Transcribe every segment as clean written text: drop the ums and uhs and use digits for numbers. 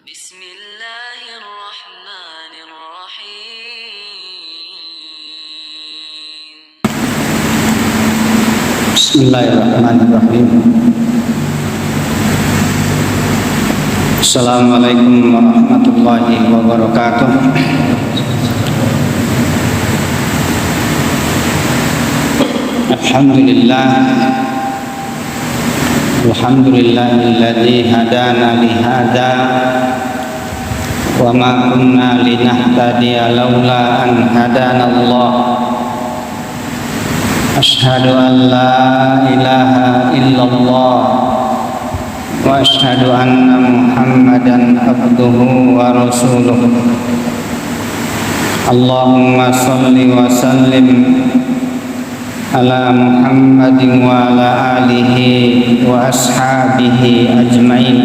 Bismillahirrahmanirrahim. Bismillahirrahmanirrahim. Assalamualaikum warahmatullahi wabarakatuh. Alhamdulillahilladzi hadana lihada wa ma kunna linahtadiya laula an hadanallah. Asyhadu an la ilaha illallah wa asyhadu anna Muhammadan abduhu wa rasuluh. Allahumma shalli wa sallim ala Muhammadin wa ala alihi wa ashabihi ajmain.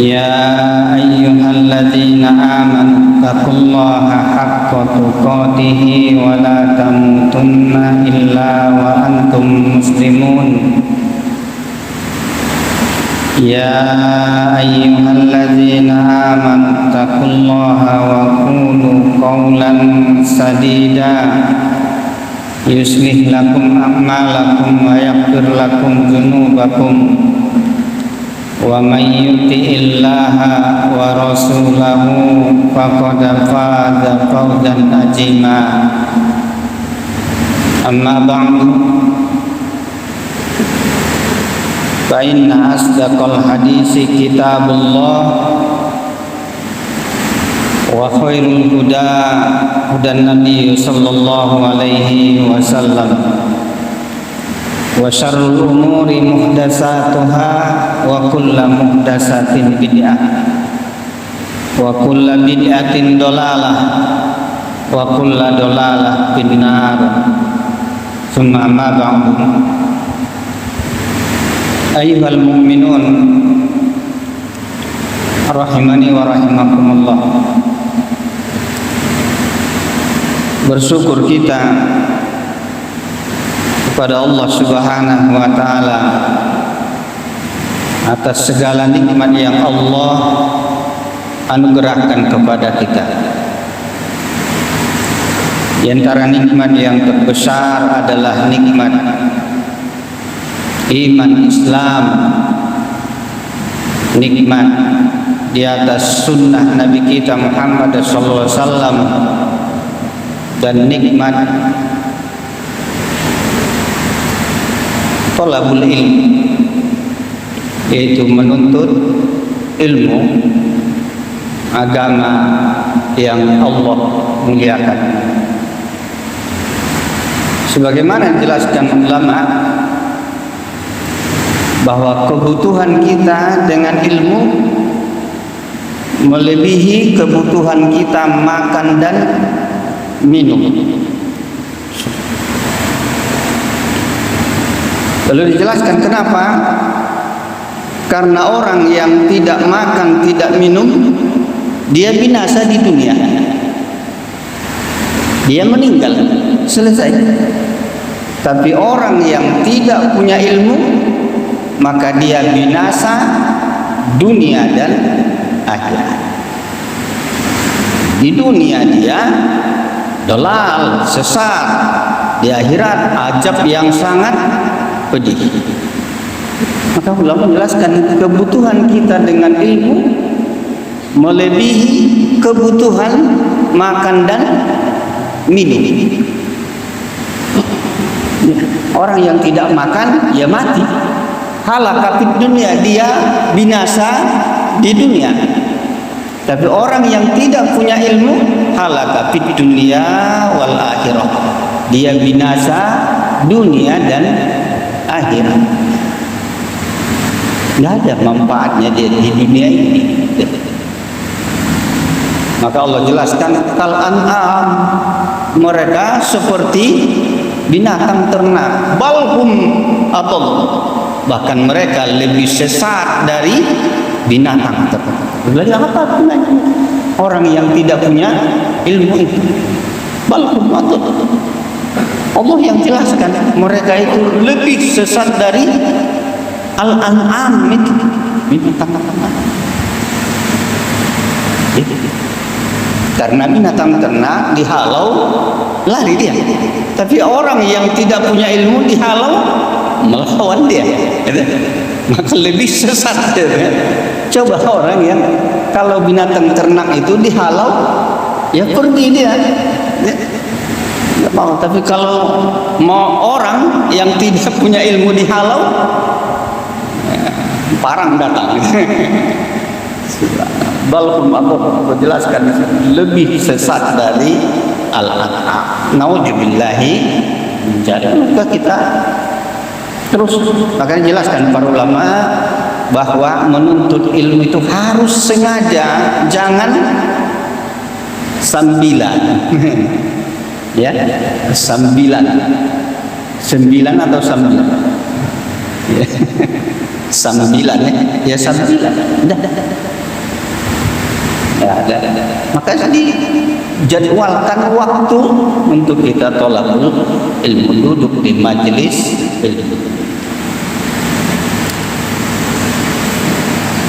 Ya ayyuhalladzina amanu taqullaha haqqa tuqatih wa la tamutunna illa wa antum muslimun. Ya ayyuhalladzina amanu taqullaha wa qulu qawlan sadida yuslih lakum a'malakum wa yaghfir lakum dzunubakum wa may yuti'illaha wa rasulahu faqad faza fawzan azima. Amma ba'du, fa inna asdaqal hadisi kitabullah wa khairul huda hudan nabiy sallallahu alaihi wasallam wa syarrul umuri muhdatsatuha wa kullu muhdatsatin bid'ah wa kullu bid'atin dalalah wa kullu dalalah finnar. Tsumma ma ba'du. Ayyuhal mu'minun rahimani wa rahimakumullah. Bersyukur kita kepada Allah Subhanahu wa taala atas segala nikmat yang Allah anugerahkan kepada kita. Di antara nikmat yang terbesar adalah nikmat iman Islam, nikmat di atas sunnah Nabi kita Muhammad sallallahu alaihi wasallam, dan nikmat thalabul ilm, yaitu menuntut ilmu agama yang Allah muliakan. Sebagaimana dijelaskan ulama bahwa kebutuhan kita dengan ilmu melebihi kebutuhan kita makan dan minum. Lalu dijelaskan kenapa? Karena orang yang tidak makan, tidak minum, dia binasa di dunia. Dia meninggal, selesai. Tapi orang yang tidak punya ilmu, maka dia binasa dunia dan akhirat. Di dunia dia dolal, sesat. Di akhirat azab yang sangat pedih. Maka ulama menjelaskan kebutuhan kita dengan ilmu melebihi kebutuhan makan dan minum. Orang yang tidak makan, ya mati. Halaka fid dunia, dia binasa di dunia. Tapi orang yang tidak punya ilmu, halaka fid dunia wal akhirah, dia binasa dunia dan akhirat. Tidak ada manfaatnya dia di dunia ini. Maka Allah jelaskan, kal an'am, mereka seperti binatang ternak, balhum atau bahkan mereka lebih sesat dari binatang ternak. Berarti apa gunanya orang yang tidak punya ilmu itu? Balhum atau Allah yang jelaskan mereka itu lebih sesat dari Al-an'am itu binatang ternak. Karena binatang ternak dihalau lari dia. Tapi orang yang tidak punya ilmu dihalau melawan dia. Maka lebih sesat. Coba orang yang kalau binatang ternak itu dihalau, ya pergi dia. Nggak mau. Tapi kalau mau orang yang tidak punya ilmu dihalau, parang datang. Balhum aku jelaskan lebih sesat dari al-an'am. Nauzubillahi. Maka kita terus makanya jelaskan para ulama bahwa menuntut ilmu itu harus sengaja, jangan sambilan. Ya, sambilan atau sambilan. Ya. Sambilan ya sambilan. Maka dijadwalkan waktu untuk kita tolabul ilmu, duduk di majelis ilmu.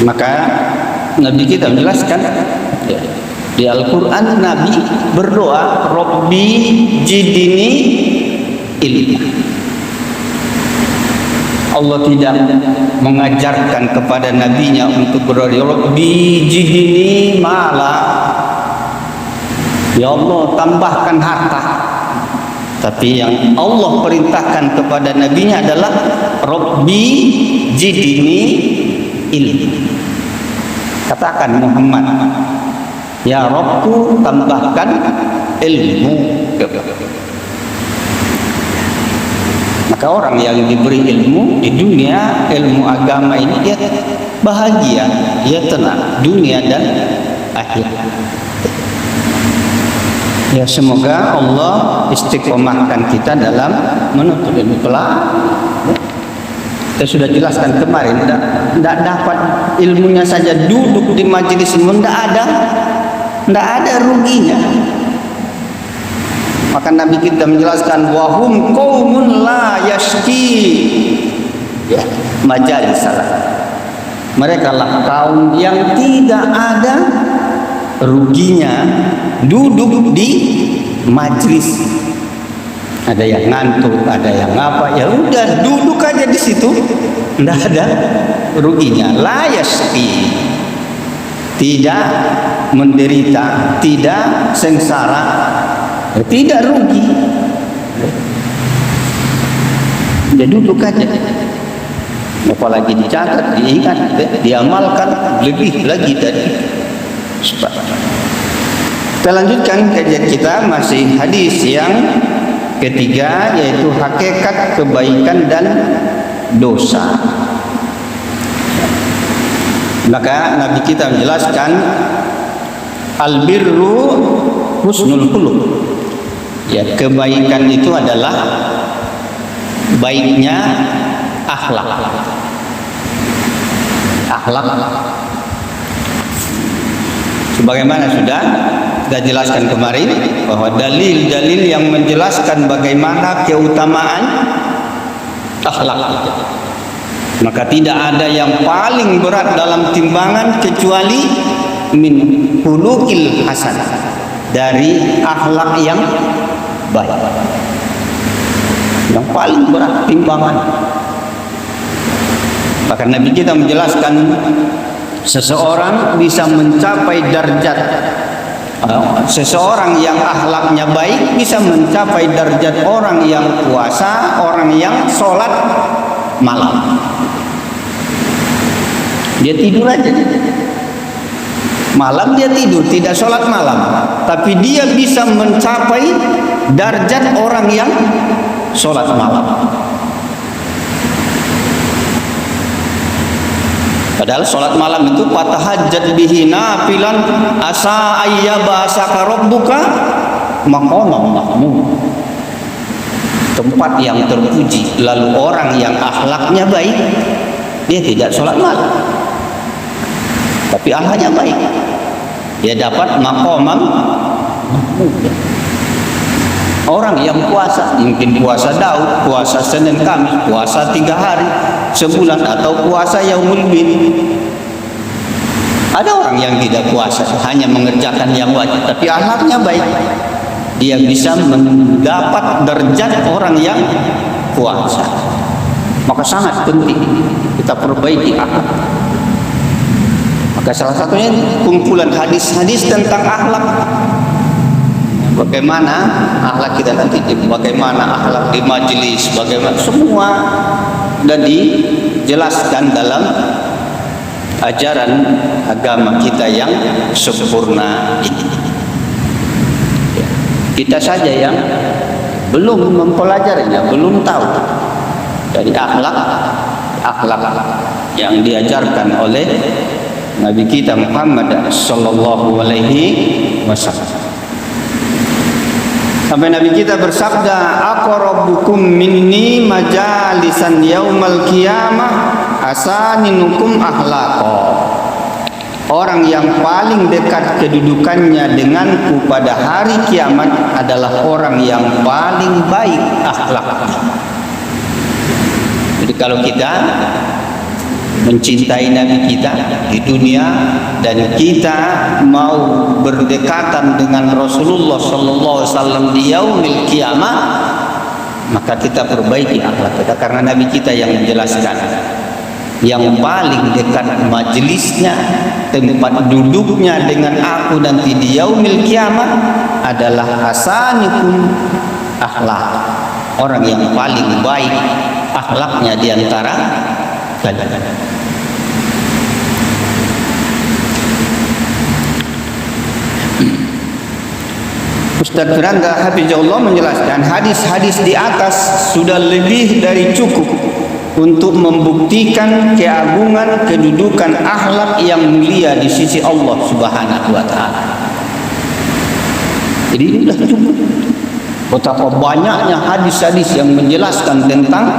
Maka Nabi kita menjelaskan di Al-Quran, Nabi berdoa, Rabbi jidini ilma. Allah tidak mengajarkan kepada nabinya untuk berdoa, Rabbi jidini mala, ya Allah tambahkan harta. Tapi yang Allah perintahkan kepada nabinya adalah Rabbi jidini ilmi. Katakan Muhammad, ya Rabbku tambahkan ilmu. Maka orang yang diberi ilmu di dunia, ilmu agama ini, dia bahagia, dia tenang dunia dan akhirat. Ya, semoga Allah istiqomahkan kita dalam menuntut ilmu. Kita sudah jelaskan kemarin, tidak dapat ilmunya saja duduk di majelis ilmu, tidak ada ruginya. Maka Nabi kita menjelaskan, wahum qaumun la yashki, ya, majalis salah. Mereka lah kaum yang tidak ada ruginya duduk di majlis. Ada yang ngantuk, ada yang apa, ya udah duduk aja di situ, tidak ada ruginya. La yashki, tidak menderita, tidak sengsara, tidak rugi. Dia duduk aja, apalagi dicatat, diingat, diamalkan, lebih lagi dari. Kita lanjutkan kajian kita, masih hadis yang ketiga, yaitu hakikat kebaikan dan dosa. Maka Nabi kita menjelaskan, albirru husnul khuluq. Ya, kebaikan itu adalah baiknya akhlak. Akhlak. Sebagaimana sudah kita jelaskan kemarin, bahwa dalil-dalil yang menjelaskan bagaimana keutamaan akhlak. Maka tidak ada yang paling berat dalam timbangan kecuali min khuluqil hasan, dari akhlak yang baik. Yang paling berat timbangan. Maka Nabi kita menjelaskan, seseorang bisa mencapai derajat, seseorang yang akhlaknya baik bisa mencapai derajat orang yang puasa, orang yang sholat malam. Dia tidur aja, malam dia tidur, tidak sholat malam, tapi dia bisa mencapai derajat orang yang sholat malam. Padahal sholat malam itu fatahajjat bihi nafilan asa ayyabasaka rabbuka maqaman mahmud. Tempat yang terpuji. Lalu orang yang akhlaknya baik, dia tidak sholat malam, tapi akhlaknya baik, dia dapat maqaman mahmud. Orang yang puasa, mungkin puasa Daud, puasa Senin Kamis, puasa 3 hari sebulan, atau puasa Yaumul Bid. Ada orang yang tidak puasa, hanya mengerjakan yang wajib, tapi akhlaknya baik. Dia bisa mendapat derajat orang yang puasa. Maka sangat penting kita perbaiki akhlak. Maka salah satunya kumpulan hadis-hadis tentang akhlak. Bagaimana akhlak kita nanti, bagaimana akhlak di majelis, bagaimana semua dan dijelaskan dalam ajaran agama kita yang sempurna ini. Kita saja yang belum mempelajarinya, belum tahu dari akhlak yang diajarkan oleh Nabi kita Muhammad sallallahu alaihi wasallam. Sampai Nabi kita bersabda, aqrabukum minni majalisan yaumal qiyamah asaninukum akhlaqa. Orang yang paling dekat kedudukannya denganku pada hari kiamat adalah orang yang paling baik akhlaknya. Jadi kalau kita mencintai Nabi kita di dunia dan kita mau berdekatan dengan Rasulullah sallallahu alaihi wasallam di yaumil qiyamah, maka kita perbaiki akhlak kita, karena Nabi kita yang menjelaskan yang paling dekat majelisnya, tempat duduknya dengan aku nanti di yaumil qiyamah adalah hasanikum akhlak, orang yang paling baik akhlaknya di antara kalian. Ustaz Firanda Hafizahullah menjelaskan hadis-hadis di atas sudah lebih dari cukup untuk membuktikan keagungan kedudukan akhlak yang mulia di sisi Allah Subhanahu wa taala. Jadi ini sudah cukup. Betapa banyaknya hadis-hadis yang menjelaskan tentang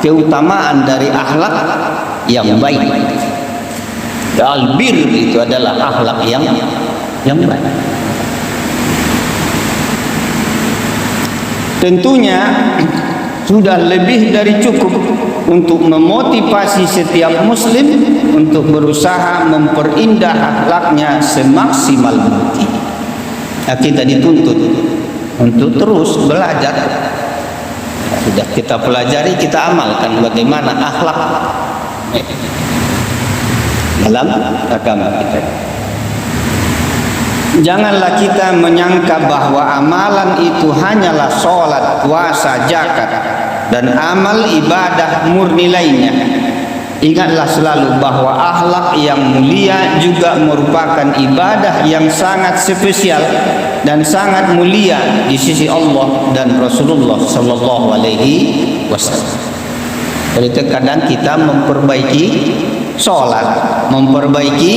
keutamaan dari akhlak yang baik. Al-bir itu adalah akhlak yang baik. Tentunya sudah lebih dari cukup untuk memotivasi setiap muslim untuk berusaha memperindah akhlaknya semaksimal mungkin. Nah, kita dituntut untuk terus belajar. Sudah kita pelajari, kita amalkan bagaimana akhlak dalam agama kita. Janganlah kita menyangka bahwa amalan itu hanyalah sholat, puasa, zakat, dan amal ibadah murni lainnya. Ingatlah selalu bahwa akhlak yang mulia juga merupakan ibadah yang sangat spesial dan sangat mulia di sisi Allah dan Rasulullah sallallahu alaihi wasallam. Jadi terkadang kita memperbaiki sholat, memperbaiki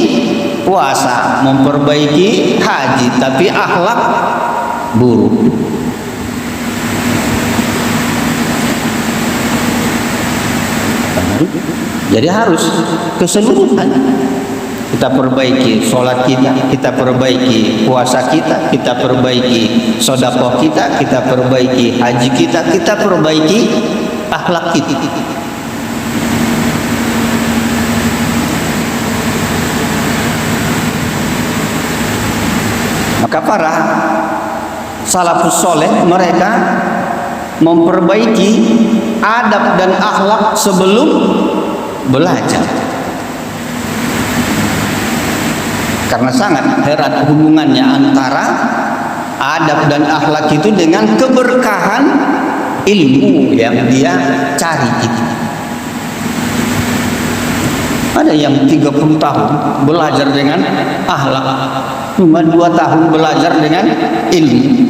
puasa, memperbaiki haji, tapi akhlak buruk. Jadi harus keseluruhan kita perbaiki sholat kita, kita perbaiki puasa kita, kita perbaiki sedekah kita, kita perbaiki haji kita, kita perbaiki akhlak kita. Maka para salafus soleh mereka memperbaiki adab dan akhlak sebelum belajar, karena sangat erat hubungannya antara adab dan akhlak itu dengan keberkahan ilmu yang dia cari itu. Ada yang 30 tahun belajar dengan akhlak, cuma 2 tahun belajar dengan ilmu.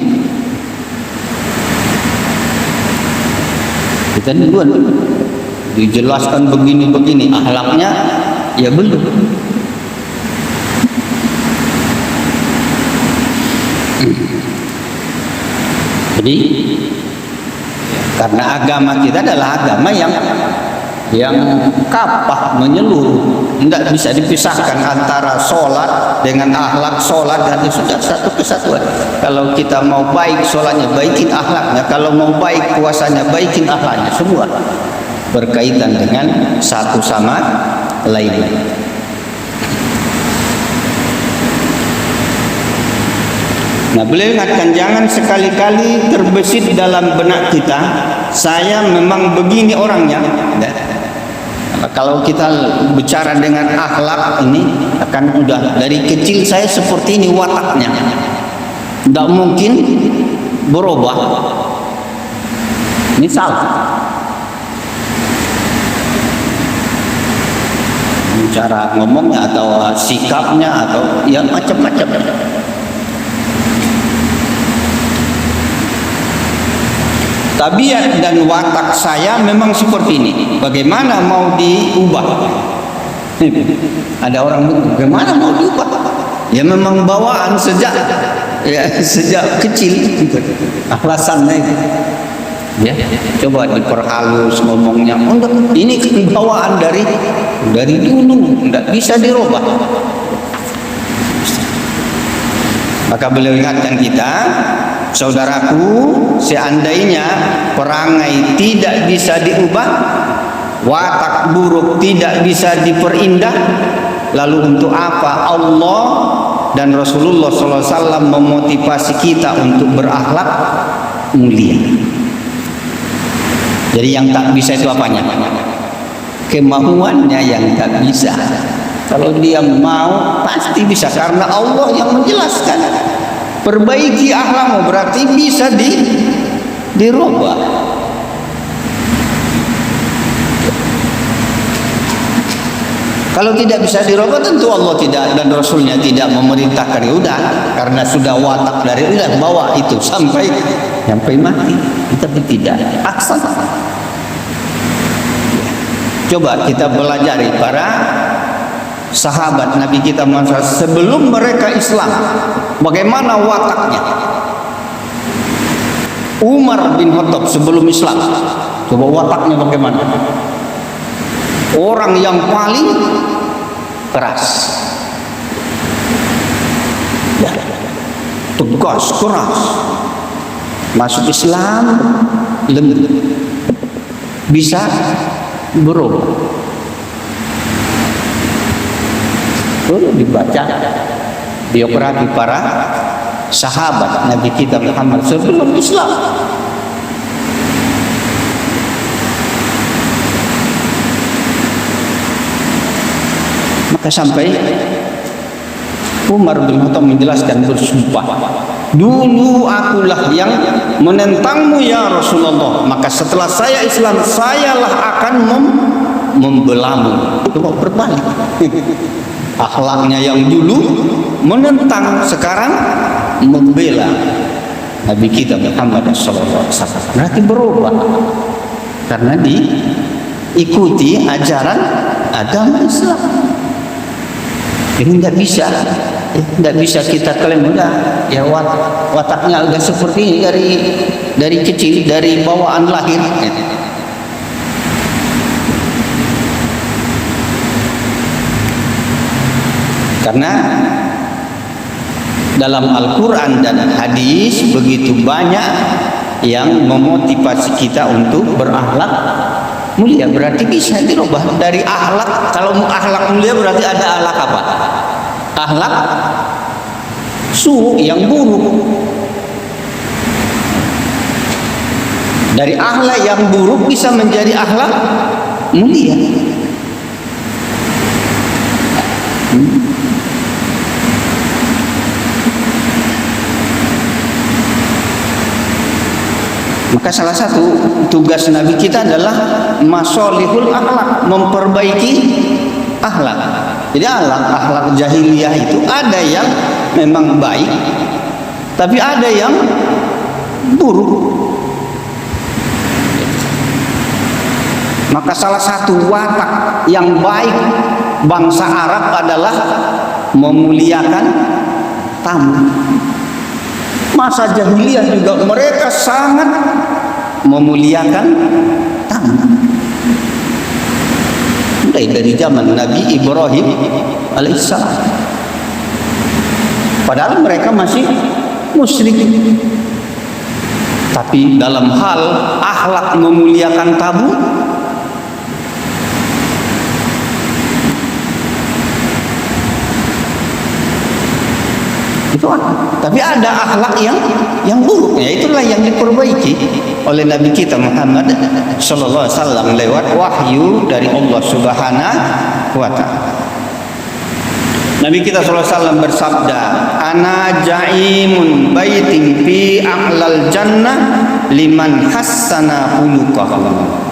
Kita duluan dijelaskan begini-begini, akhlaknya ya belum. Jadi karena agama kita adalah agama yang kapah menyeluruh, tidak bisa dipisahkan antara sholat dengan akhlak. Sholat dan itu sudah satu kesatuan. Kalau kita mau baik sholatnya, baikin akhlaknya. Kalau mau baik puasanya, baikin akhlaknya. Semua berkaitan dengan satu sama lain. Nah, beliau ingatkan jangan sekali-kali terbesit dalam benak kita, saya memang begini orangnya. Kalau kita bicara dengan akhlak ini akan udah dari kecil saya seperti ini wataknya, tidak mungkin berubah. Ini salah. Cara ngomongnya atau sikapnya atau ya macam-macam. Tabiat dan watak saya memang seperti ini. Bagaimana mau diubah? Ada orang bagaimana mau diubah? Ya memang bawaan sejak kecil. Alasannya itu. Ya, coba diperhalus ngomongnya. Ini bawaan dari dulu, tidak bisa dirubah. Maka beliau ingatkan kita, saudaraku, seandainya perangai tidak bisa diubah, watak buruk tidak bisa diperindah, lalu untuk apa Allah dan Rasulullah SAW memotivasi kita untuk berakhlak mulia? Jadi yang tak bisa itu apanya? Kemauannya yang tak bisa. Kalau dia mau pasti bisa, karena Allah yang menjelaskan. Perbaiki akhlakmu berarti bisa dirubah. Kalau tidak bisa dirubah, tentu Allah tidak dan Rasulnya tidak memerintahkan. Ya udah, karena sudah watak dari udah bawa itu sampai mati. Tapi tidak aksa. Coba kita pelajari para sahabat Nabi kita Muhammad sebelum mereka Islam, bagaimana wataknya. Umar bin Khattab sebelum Islam, coba wataknya bagaimana. Orang yang paling keras, tegas, keras. Masuk Islam lembut, bisa berubah. Perlu dibaca biografi para sahabat Nabi kita Muhammad sebelum Islam. Maka sampai Umar bin Khattab menjelaskan, bersumpah, dulu akulah yang menentangmu ya Rasulullah, maka setelah saya Islam, sayalah akan membelamu. Itu mau berbalik. Akhlaknya yang dulu menentang, sekarang membela Nabi kita Muhammad SAW. Berarti berubah karena diikuti ajaran agama Islam. Ini tidak bisa kita klaim udah ya wataknya udah seperti ini dari kecil, dari bawaan lahir. Karena dalam Al-Quran dan hadis begitu banyak yang memotivasi kita untuk berakhlak mulia. Berarti bisa dirubah dari akhlak. Kalau akhlak mulia berarti ada akhlak apa? Akhlak su yang buruk. Dari akhlak yang buruk bisa menjadi akhlak mulia. Maka salah satu tugas Nabi kita adalah masolihul akhlak, memperbaiki akhlak. Jadi akhlak jahiliyah itu ada yang memang baik, tapi ada yang buruk. Maka salah satu watak yang baik bangsa Arab adalah memuliakan tamu. Masa jahiliyah juga mereka sangat memuliakan tamu. mulai dari zaman Nabi Ibrahim alaihissalam. Padahal mereka masih musyrik. Tapi dalam hal akhlak memuliakan tamu, itu tapi ada akhlak yang buruk, ya itulah yang diperbaiki oleh Nabi kita Muhammad sallallahu alaihi wasallam lewat wahyu dari Allah Subhanahu wa taala. Nabi kita sallallahu alaihi wasallam bersabda, "Ana ja'imun baitin fi a'lal jannah liman hassana khuluquhu."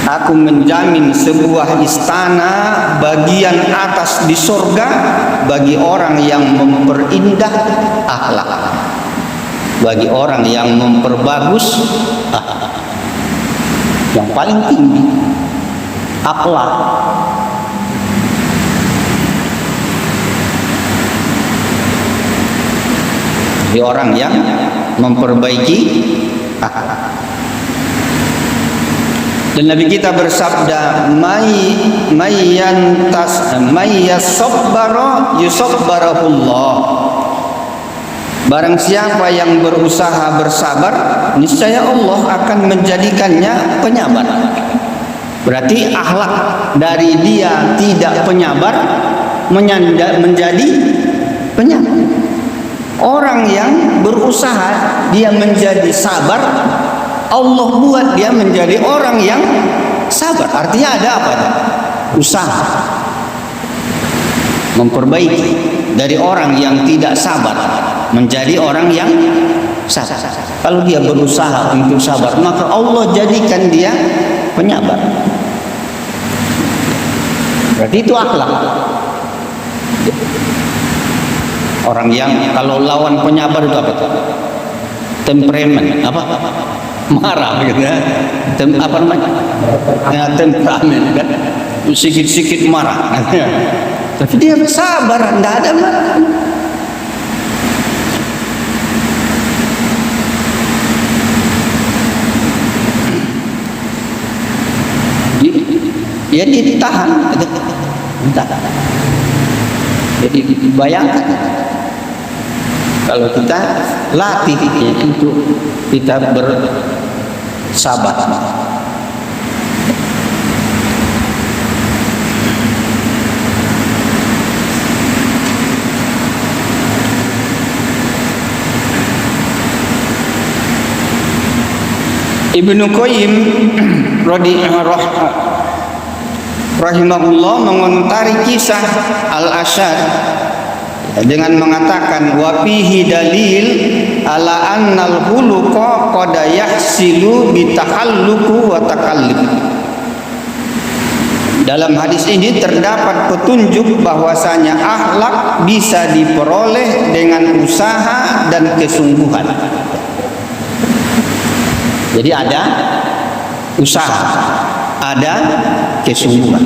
Aku menjamin sebuah istana bagian atas di surga bagi orang yang memperindah akhlak, bagi orang yang memperbagus akhlak. Yang paling tinggi akhlak. Bagi orang yang memperbaiki akhlak. Dan Nabi kita bersabda, mayyasabbara yusabbarahullah. Barang siapa yang berusaha bersabar, niscaya Allah akan menjadikannya penyabar. Berarti akhlak dari dia tidak penyabar menjadi penyabar. Orang yang berusaha dia menjadi sabar, Allah buat dia menjadi orang yang sabar. Artinya ada apa? Usaha memperbaiki dari orang yang tidak sabar menjadi orang yang sabar. Kalau dia berusaha untuk sabar, maka Allah jadikan dia penyabar. Berarti itu akhlak. Orang yang kalau lawan penyabar itu apa? Temperamen, apa? Marah gitu ya. Apa namanya? Ya, temperamen kan. Sikit-sikit marah. Tapi dia sabar, tidak ada marah. Ya ditahan. Jadi bayangkan kalau kita latih untuk kita bersabar. Ibnu Qayyim rahimahullah mengomentari kisah Al-Asyad dengan mengatakan wa fihi dalil ala annal khuluqa qad yahsilu bi takhalluqu wa takallub. Dalam hadis ini terdapat petunjuk bahwasanya akhlak bisa diperoleh dengan usaha dan kesungguhan. Jadi ada usaha, ada kesungguhan.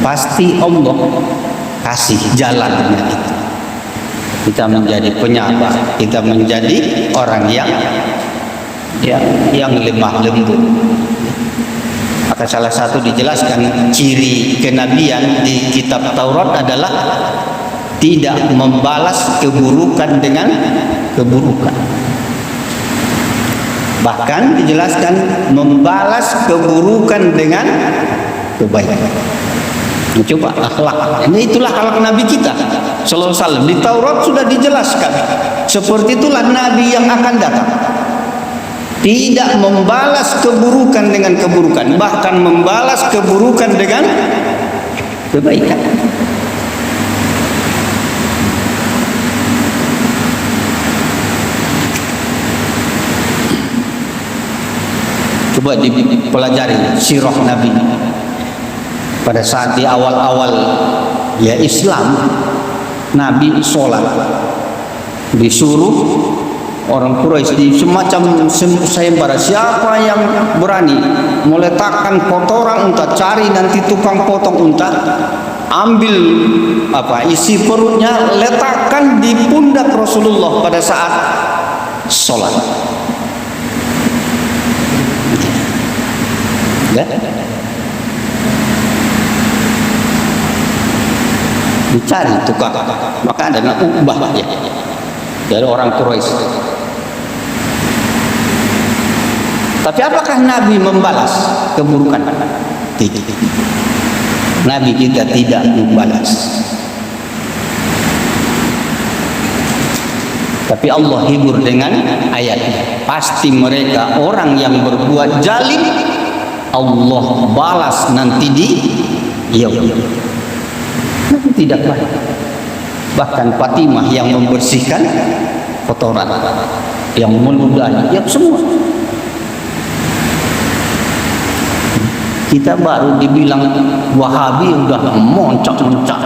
Pasti Allah kasih jalannya itu. Kita menjadi penyabar, kita menjadi orang yang lemah lembut. Maka salah satu dijelaskan ciri kenabian di kitab Taurat adalah tidak membalas keburukan dengan keburukan. Bahkan dijelaskan membalas keburukan dengan kebaikan. Coba akhlak. Ini itulah akhlak Nabi kita sallallahu alaihi wasallam. Di Taurat sudah dijelaskan. Seperti itulah Nabi yang akan datang. Tidak membalas keburukan dengan keburukan, bahkan membalas keburukan dengan kebaikan. Coba dipelajari sirah Nabi. Pada saat di awal-awal ya Islam, Nabi sholat, disuruh orang Quraisy di semacam sayembara, siapa yang berani meletakkan kotoran unta, cari nanti tukang potong unta, ambil isi perutnya, letakkan di pundak Rasulullah pada saat sholat. Ya. dicari tukang, maka ada nak ubah ya dari orang Quraisy. Tapi apakah Nabi membalas keburukan? Tidak. Nabi kita tidak membalas. Tapi Allah hibur dengan ayatnya. Pasti mereka orang yang berbuat zalim, Allah balas nanti di yaum. Nabi tidak baik. Bahkan Fatimah yang membersihkan kotoran, yang meludahi, yang semua. Kita baru dibilang Wahabi udah moncak-moncak.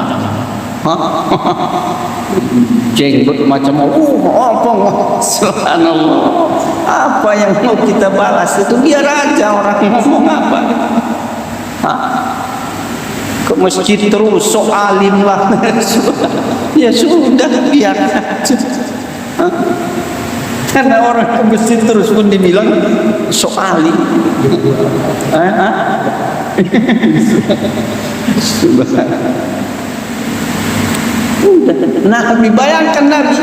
Jenggot macam apa? Subhanallah. Apa yang mau kita balas itu biar aja orang ngomong apa. Ke masjid terus sok alim lah. Ya sudah biar aja. Karena orang ke masjid terus pun dibilang sok alim. Nabi, bayangkan Nabi.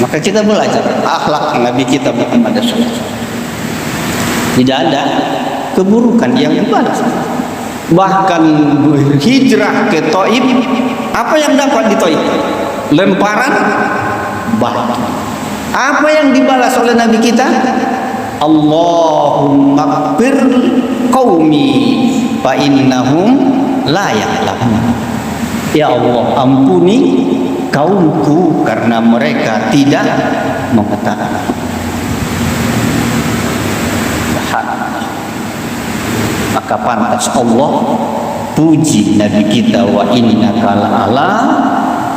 Maka kita belajar akhlak Nabi kita Muhammad SAW. Tidak ada keburukan yang dibalas. Bahkan hijrah ke Taif, apa yang dapat di Taif? Lemparan batu. Apa yang dibalas oleh Nabi kita? Allahumma ighfir qaumi fa innahum la ya'lamun. Ya Allah, ampuni kaumku karena mereka tidak mengetahui. Maka pantas Allah puji Nabi kita, wa innaka la'ala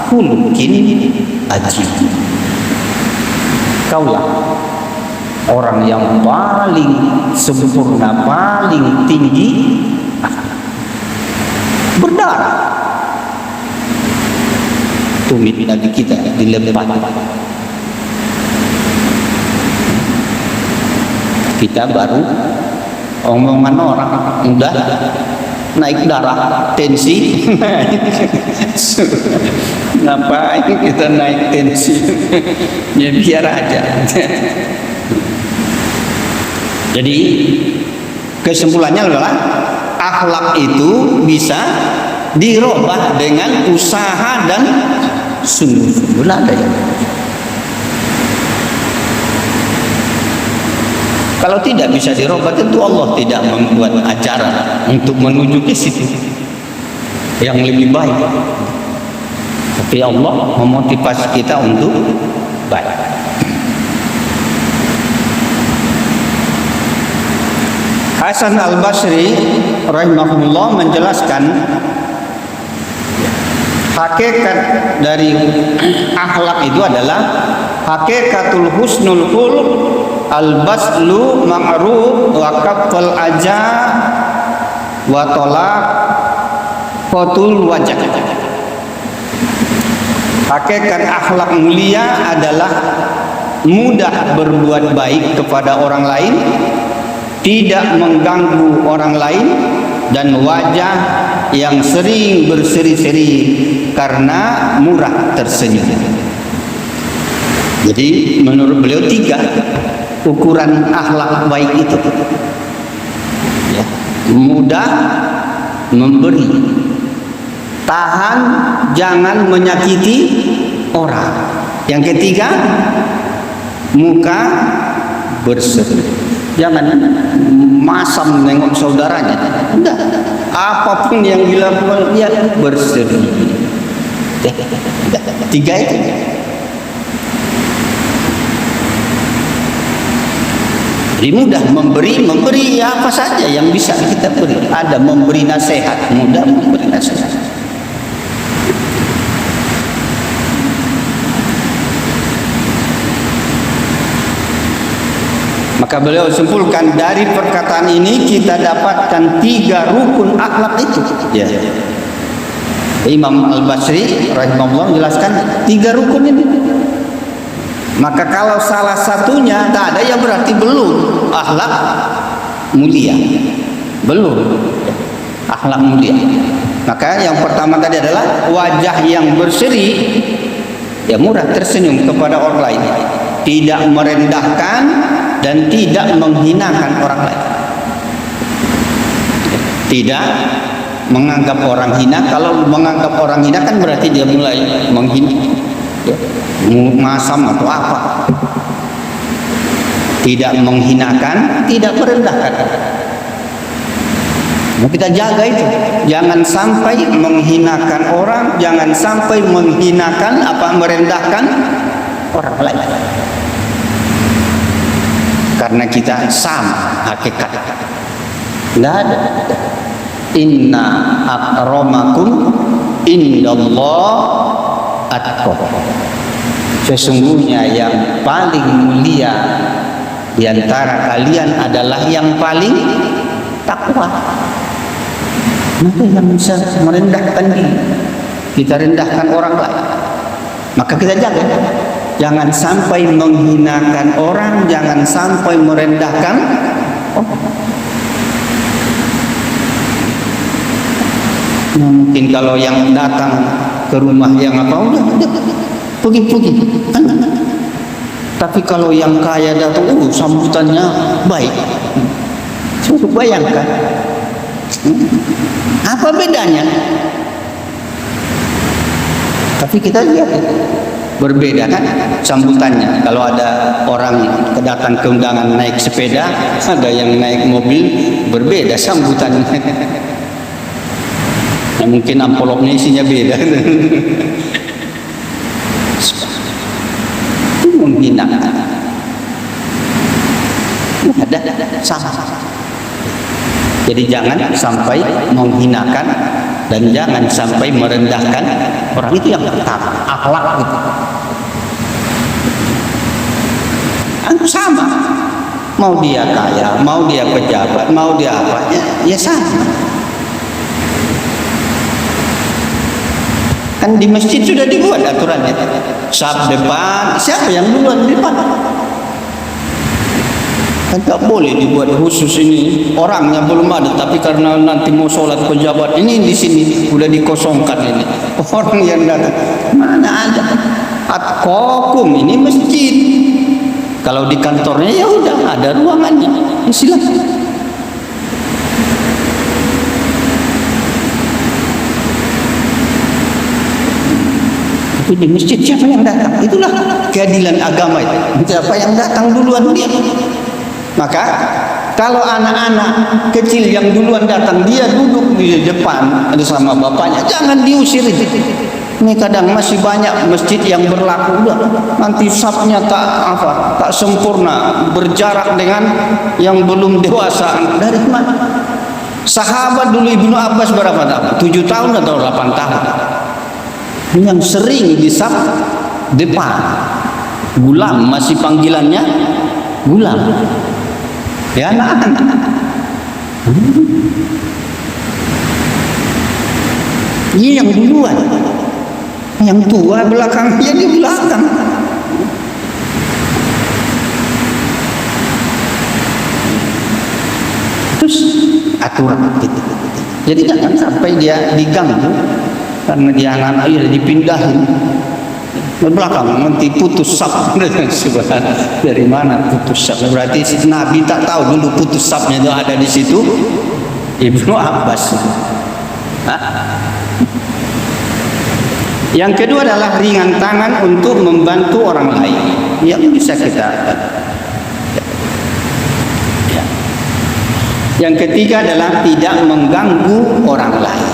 khuluqin ajib. Kaulah orang yang paling sempurna, paling tinggi berdarah. Tumit Nabi kita dilebat. Kita baru omongan orang udah naik darah, tensi. Ngapain kita naik tensi? Ya biar aja. Jadi kesimpulannya adalah akhlak itu bisa dirubah dengan usaha dan sungguh-sungguh ada ya. Kalau tidak bisa dirubah, tentu Allah tidak membuat acara untuk menuju ke situ yang lebih baik. Tapi Allah memotivasi kita untuk baik. Hasan Al-Basri rahimahullah menjelaskan hakikat dari akhlak itu adalah hakikatul husnul khuluq al-baslu ma'ruf wa kafal aja wa tolak fatul wajah. Hakikat akhlak mulia adalah mudah berbuat baik kepada orang lain, tidak mengganggu orang lain, dan wajah yang sering berseri-seri karena murah tersenyum. Jadi menurut beliau 3 ukuran akhlak baik itu ya. Mudah memberi, tahan jangan menyakiti orang. Yang ketiga, muka berseri, jangan masam nengok saudaranya. Enggak, apapun yang dilakukan dia berseri. 3 itu. Jadi mudah memberi apa saja yang bisa kita beri. Ada memberi nasihat, mudah memberi nasihat. Maka beliau simpulkan dari perkataan ini kita dapatkan 3 rukun akhlak itu. Ya. Imam Al-Basri rahimahullah menjelaskan 3 rukun ini. Maka kalau salah satunya tak ada, ya berarti belum akhlak mulia. Belum akhlak mulia. Maka yang pertama tadi adalah wajah yang berseri, ya murah, tersenyum kepada orang lain, tidak merendahkan dan tidak menghinakan orang lain, tidak menganggap orang hina. Kalau menganggap orang hina kan berarti dia mulai menghina, ya, masam atau apa. Tidak menghinakan, tidak merendahkan. Nah, kita jaga itu, jangan sampai menghinakan orang, jangan sampai menghinakan merendahkan orang lain. Karena kita sama hakikat. Tidak ada. Inna akramakum indallah atqakum. Sesungguhnya yang paling mulia di antara kalian adalah yang paling takwa. Maka yang bisa merendahkan diri, kita rendahkan orang lain, maka kita jaga. Jangan sampai menghinakan orang, jangan sampai merendahkan orang. Mungkin kalau yang datang ke rumah yang udah pergi. Tapi kalau yang kaya datang, sambutannya baik. Coba bayangkan, apa bedanya? Tapi kita lihat berbeda kan sambutannya. Kalau ada orang kedatang ke undangan naik sepeda, ada yang naik mobil, berbeda sambutannya. Ya, mungkin amplopnya isinya beda. Itu menghina. Ada sama. Jadi jangan sampai menghinakan dan jangan sampai merendahkan orang. Itu yang pertama, akhlak itu. Sama, mau dia kaya, mau dia pejabat, mau dia apa, ya sama. Kan di masjid sudah dibuat aturannya, saf depan, siapa yang duluan di depan. Kan tak boleh dibuat khusus ini, orangnya belum ada, tapi karena nanti mau sholat pejabat ini di sini udah dikosongkan ini orang yang datang. Mana ada? Atqakum, ini masjid. Kalau di kantornya ya udah ada ruangannya, ya silakan. Tapi di masjid siapa yang datang? Itulah keadilan agama itu. Siapa yang datang duluan dia. Maka kalau anak-anak kecil yang duluan datang, dia duduk di depan ada sama bapaknya, jangan diusir. Ini kadang masih banyak masjid yang berlaku, udah nanti safnya tak sempurna, berjarak dengan yang belum dewasa. Dari mana? Sahabat dulu Ibnu Abbas berapa tahun? 7 tahun atau 8 tahun? Yang sering di saf depan, gulam, masih panggilannya gulam. Ya anak-anak. Ini yang duluan, yang tua belakang, dia di belakang. Terus aturan gitu. Jadi jangan sampai dia diganggu karena dia anak-anak dipindahin ke belakang, nanti putus saf. Dari mana putus saf? Berarti Nabi tak tahu dulu putus safnya itu ada di situ. Ibnu Abbas. Yang kedua adalah ringan tangan untuk membantu orang lain yang bisa kita. Yang ketiga adalah tidak mengganggu orang lain.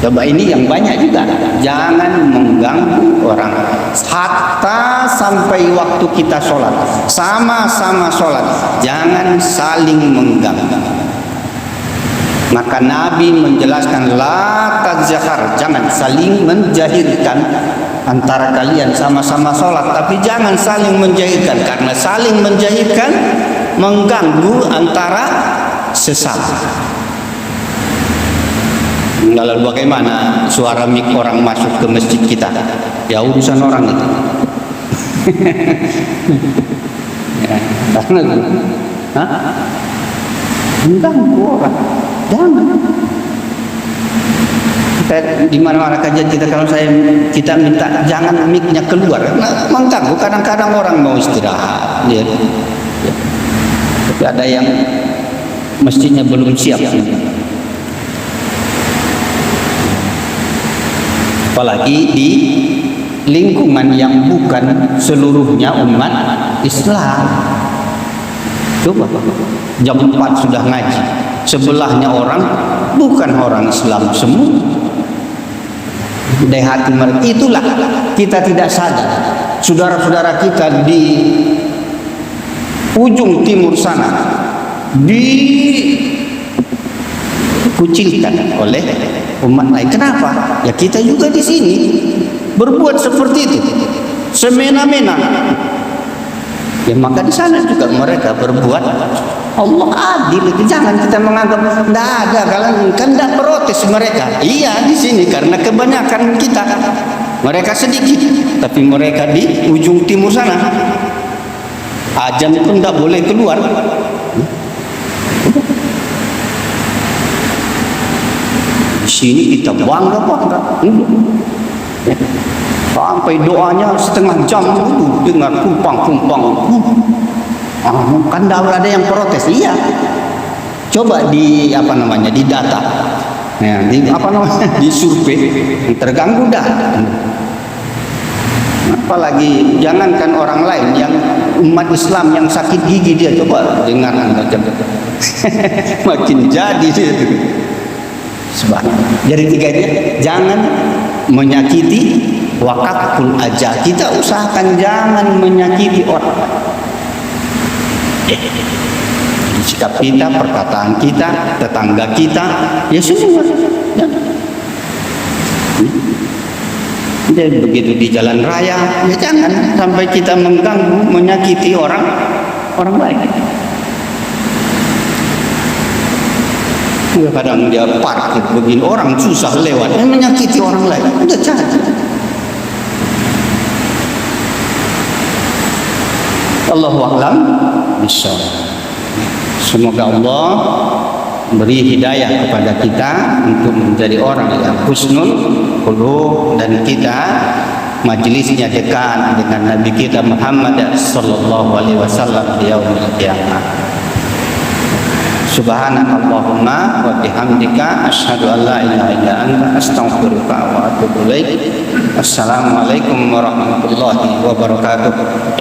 Coba ini yang banyak juga, jangan mengganggu orang hatta sampai waktu kita sholat, sama-sama sholat, jangan saling mengganggu. Maka Nabi menjelaskan la tazahar, jangan saling menjahirkan antara kalian sama-sama sholat, tapi jangan saling menjahirkan, karena saling menjahirkan mengganggu antara sesama. Lalu bagaimana suara mik orang masuk ke masjid kita? Ya urusan orang itu. Ya, karena mengganggu orang. Jangan. Saya di mana-mana kajian kita, kalau kita minta jangan mic-nya keluar, mengganggu. Kadang-kadang orang mau istirahat, ya. Tapi ada yang mestinya belum siap. Apalagi di lingkungan yang bukan seluruhnya umat Islam. Coba jam 4 sudah ngaji, sebelahnya orang bukan orang Islam semua. Dari hati mereka itulah kita tidak sadar, saudara-saudara kita di ujung timur sana dikucilkan oleh umat lain. Kenapa? Ya kita juga di sini berbuat seperti itu, semena-mena. Ya maka di sana juga mereka berbuat. Allah adil. Jangan kita menganggap tidak ada, kalian kan tidak protes mereka. Iya di sini karena kebanyakan kita, mereka sedikit, tapi mereka di ujung timur sana azan pun tidak boleh keluar. Di sini kita bangga. Sampai doanya setengah jam dulu dengar kumpang-kumpang. Kan ada yang protes. Iya. Coba di di data. Nah, di survei terganggu dah. Apalagi jangankan orang lain, yang umat Islam yang sakit gigi dia coba dengar Anda. Makin jadi itu. Sebab jadi tiganya jangan menyakiti. Wakaful aja, kita usahakan jangan menyakiti orang. Sikap kita, perkataan kita, tetangga kita, ya semua. Jadi begitu di jalan raya, ya jangan sampai kita mengganggu, menyakiti orang lain. Ya kadang dia parkir begini, orang susah lewat, menyakiti orang lain. Udah jangan. Allahu a'lam bishawab. Semoga Allah beri hidayah kepada kita untuk menjadi orang yang husnul khuluq, dan kita majelisnya dekat dengan Nabi kita Muhammad sallallahu alaihi wasallam di yaumil qiyamah. Subhanakallahumma wa bihamdika asyhadu an la ilaha illa anta astaghfiruka wa atubu ilaik. Assalamualaikum warahmatullahi wabarakatuh.